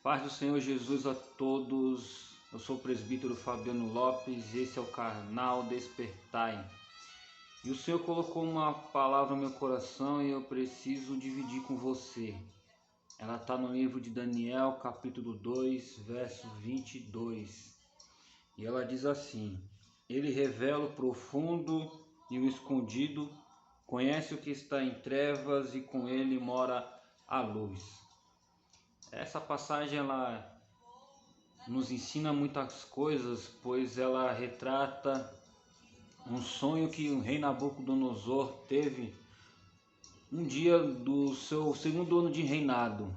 Paz do Senhor Jesus a todos. Eu sou o presbítero Fabiano Lopes e esse é o canal Despertai. E o Senhor colocou uma palavra no meu coração e eu preciso dividir com você. Ela está no livro de Daniel, capítulo 2, verso 22. E ela diz assim: Ele revela o profundo e o escondido, conhece o que está em trevas e com ele mora a luz. Essa passagem ela nos ensina muitas coisas, pois ela retrata um sonho que o rei Nabucodonosor teve um dia do seu segundo ano de reinado.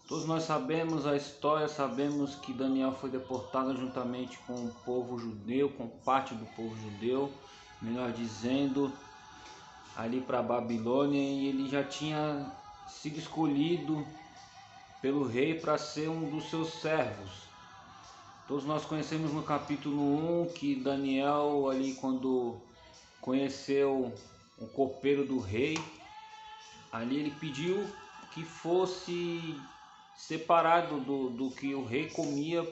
Todos nós sabemos a história, sabemos que Daniel foi deportado juntamente com o povo judeu, com parte do povo judeu, melhor dizendo, ali para a Babilônia, e ele já tinha sido escolhido pelo rei para ser um dos seus servos. Todos nós conhecemos no capítulo 1 que Daniel, ali quando conheceu o copeiro do rei, ali ele pediu que fosse separado do que o rei comia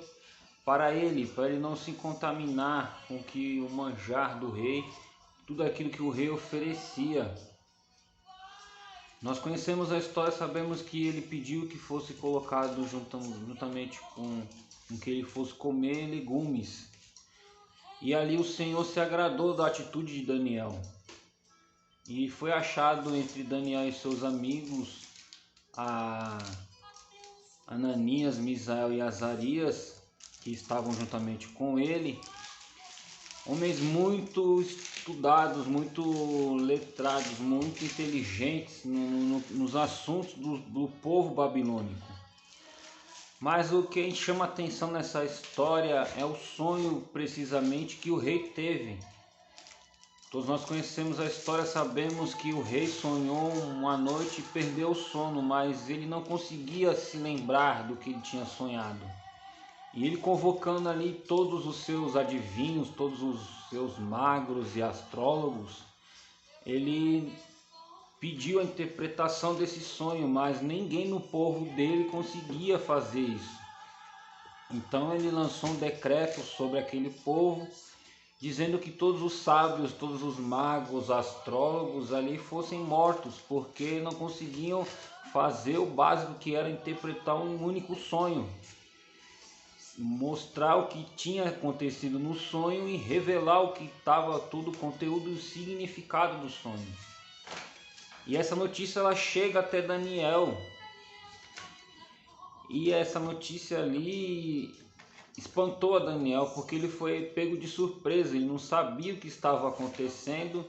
para ele não se contaminar com que o manjar do rei, tudo aquilo que o rei oferecia. Nós conhecemos a história, sabemos que ele pediu que fosse colocado juntamente com que ele fosse comer legumes. E ali o Senhor se agradou da atitude de Daniel. E foi achado entre Daniel e seus amigos, Ananias, Misael e Azarias, que estavam juntamente com ele, homens muito estudados, muito letrados, muito inteligentes nos assuntos do povo babilônico. Mas o que chama atenção nessa história é o sonho precisamente que o rei teve. Todos nós conhecemos a história, sabemos que o rei sonhou uma noite e perdeu o sono, mas ele não conseguia se lembrar do que ele tinha sonhado. E ele, convocando ali todos os seus adivinhos, todos os seus magos e astrólogos, ele pediu a interpretação desse sonho, mas ninguém no povo dele conseguia fazer isso. Então ele lançou um decreto sobre aquele povo, dizendo que todos os sábios, todos os magos, astrólogos ali fossem mortos, porque não conseguiam fazer o básico, que era interpretar um único sonho, mostrar o que tinha acontecido no sonho e revelar o que estava todo o conteúdo e o significado do sonho. E essa notícia ela chega até Daniel. E essa notícia ali espantou a Daniel, porque ele foi pego de surpresa, ele não sabia o que estava acontecendo.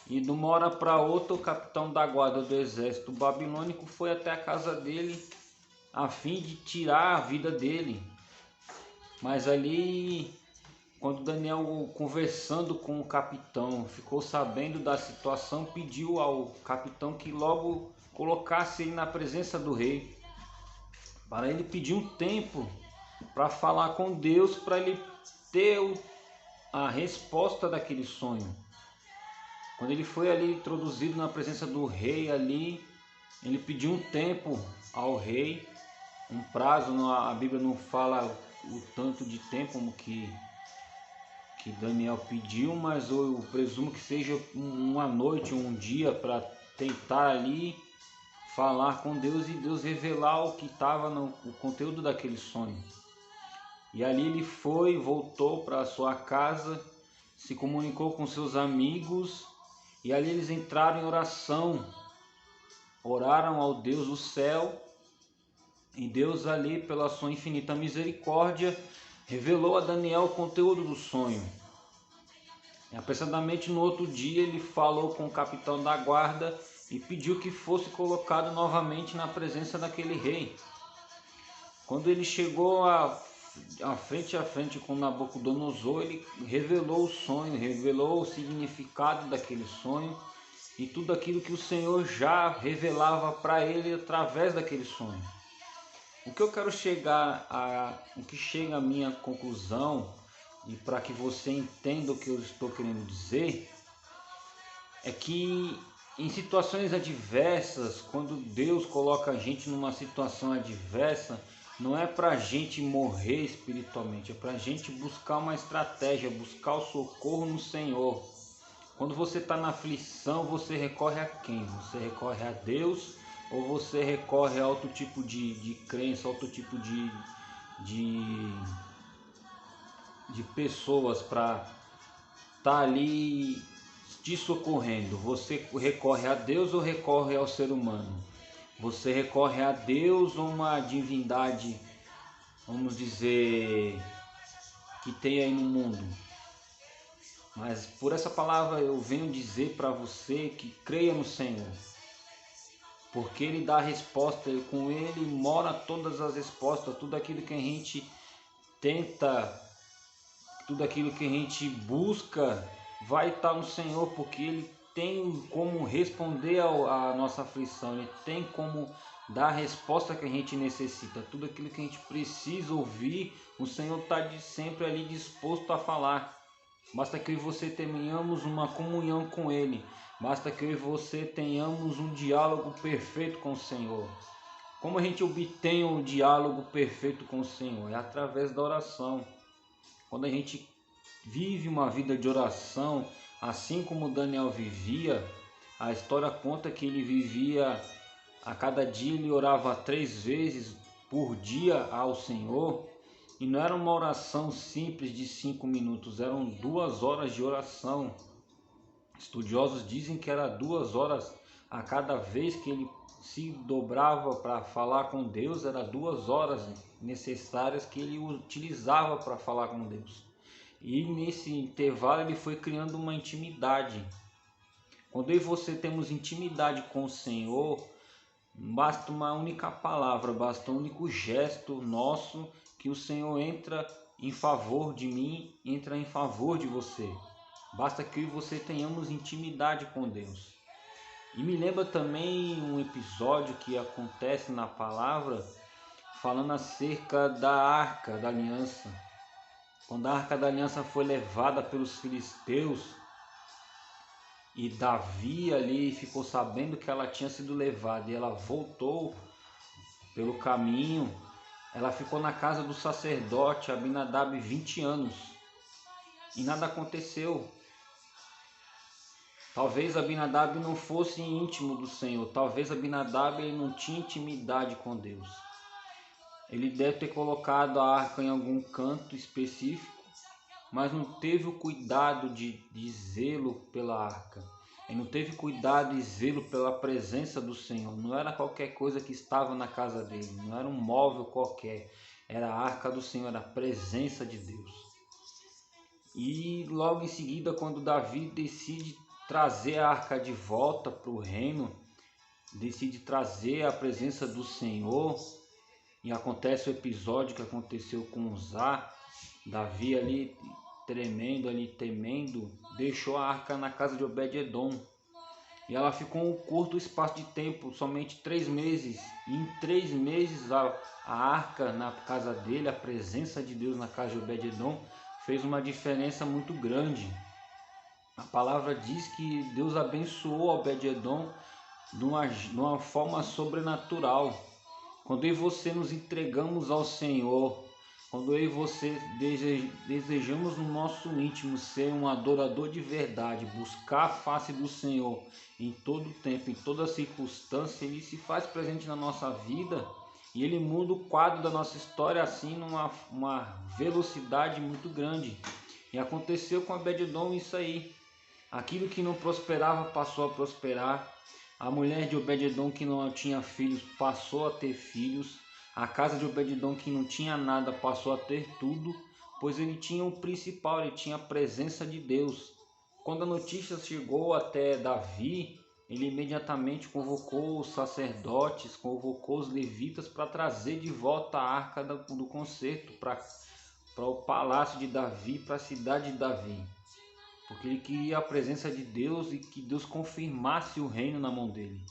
E de uma hora para outra, o capitão da guarda do exército babilônico foi até a casa dele a fim de tirar a vida dele. Mas ali, quando Daniel, conversando com o capitão, ficou sabendo da situação, pediu ao capitão que logo colocasse ele na presença do rei, para ele pedir um tempo para falar com Deus, para ele ter a resposta daquele sonho. Quando ele foi ali introduzido na presença do rei ali, ele pediu um tempo ao rei, um prazo, a Bíblia não fala o tanto de tempo como que Daniel pediu, mas eu presumo que seja uma noite, um dia, para tentar ali falar com Deus e Deus revelar o que estava no conteúdo daquele sonho. E ali ele foi, voltou para sua casa, se comunicou com seus amigos e ali eles entraram em oração, oraram ao Deus do céu, e Deus ali, pela sua infinita misericórdia, revelou a Daniel o conteúdo do sonho. E apressadamente no outro dia ele falou com o capitão da guarda e pediu que fosse colocado novamente na presença daquele rei. Quando ele chegou frente a frente com Nabucodonosor, ele revelou o sonho, revelou o significado daquele sonho e tudo aquilo que o Senhor já revelava para ele através daquele sonho. O que eu quero chegar o que chega à minha conclusão, e para que você entenda o que eu estou querendo dizer, é que em situações adversas, quando Deus coloca a gente numa situação adversa, não é para a gente morrer espiritualmente, é para a gente buscar uma estratégia, buscar o socorro no Senhor. Quando você está na aflição, você recorre a quem? Você recorre a Deus ou você recorre a outro tipo de crença, outro tipo de pessoas para estar ali te socorrendo? Você recorre a Deus ou recorre ao ser humano? Você recorre a Deus ou uma divindade, vamos dizer, que tem aí no mundo? Mas por essa palavra eu venho dizer para você que creia no Senhor, porque Ele dá a resposta, e com Ele mora todas as respostas, tudo aquilo que a gente tenta, tudo aquilo que a gente busca vai estar no Senhor, porque Ele tem como responder à nossa aflição, Ele tem como dar a resposta que a gente necessita, tudo aquilo que a gente precisa ouvir, o Senhor está sempre ali disposto a falar. Basta que eu e você tenhamos uma comunhão com Ele. Basta que eu e você tenhamos um diálogo perfeito com o Senhor. Como a gente obtém um diálogo perfeito com o Senhor? É através da oração. Quando a gente vive uma vida de oração, assim como Daniel vivia, a história conta que ele vivia, a cada dia ele orava 3 vezes por dia ao Senhor. E não era uma oração simples de 5 minutos, eram 2 horas de oração. Estudiosos dizem que era 2 horas a cada vez que ele se dobrava para falar com Deus, era 2 horas necessárias que ele utilizava para falar com Deus. E nesse intervalo ele foi criando uma intimidade. Quando eu e você temos intimidade com o Senhor, basta uma única palavra, basta um único gesto nosso que o Senhor entra em favor de mim, entra em favor de você. Basta que eu e você tenhamos intimidade com Deus. E me lembra também um episódio que acontece na palavra, falando acerca da Arca da Aliança. Quando a Arca da Aliança foi levada pelos filisteus, e Davi ali ficou sabendo que ela tinha sido levada, e ela voltou pelo caminho. Ela ficou na casa do sacerdote Abinadab 20 anos e nada aconteceu. Talvez Abinadab não fosse íntimo do Senhor, talvez Abinadab ele não tinha intimidade com Deus. Ele deve ter colocado a arca em algum canto específico, mas não teve o cuidado de zelo pela arca. Ele não teve cuidado e zelo pela presença do Senhor. Não era qualquer coisa que estava na casa dele, não era um móvel qualquer. Era a arca do Senhor, era a presença de Deus. E logo em seguida, quando Davi decide trazer a arca de volta para o reino, decide trazer a presença do Senhor, e acontece o episódio que aconteceu com Uzá. Davi ali tremendo, ali temendo, deixou a arca na casa de Obed-edom. E ela ficou um curto espaço de tempo, somente 3 meses. E em 3 meses a arca na casa dele, a presença de Deus na casa de Obed-edom, fez uma diferença muito grande. A palavra diz que Deus abençoou Obed-edom de uma forma sobrenatural. Quando eu e você nos entregamos ao Senhor, quando eu e você desejamos no nosso íntimo ser um adorador de verdade, buscar a face do Senhor em todo tempo, em toda circunstância, Ele se faz presente na nossa vida e Ele muda o quadro da nossa história assim numa velocidade muito grande. E aconteceu com Obed-edom isso aí. Aquilo que não prosperava passou a prosperar. A mulher de Obed-edom que não tinha filhos passou a ter filhos. A casa de Obed-edom que não tinha nada passou a ter tudo, pois ele tinha o principal, ele tinha a presença de Deus. Quando a notícia chegou até Davi, ele imediatamente convocou os sacerdotes, convocou os levitas para trazer de volta a arca do concerto para o palácio de Davi, para a cidade de Davi. Porque ele queria a presença de Deus e que Deus confirmasse o reino na mão dele.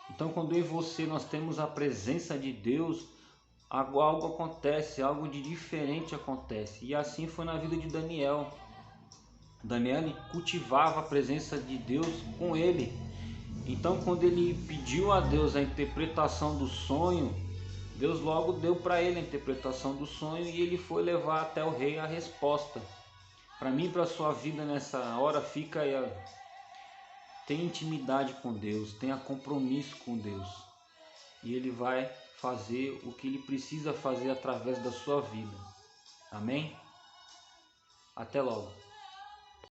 Então, quando eu e você nós temos a presença de Deus, algo acontece, algo de diferente acontece. E assim foi na vida de Daniel. Daniel cultivava a presença de Deus com ele. Então, quando ele pediu a Deus a interpretação do sonho, Deus logo deu para ele a interpretação do sonho e ele foi levar até o rei a resposta. Para mim, para a sua vida nessa hora, fica aí, tenha intimidade com Deus, tenha compromisso com Deus. E Ele vai fazer o que Ele precisa fazer através da sua vida. Amém? Até logo.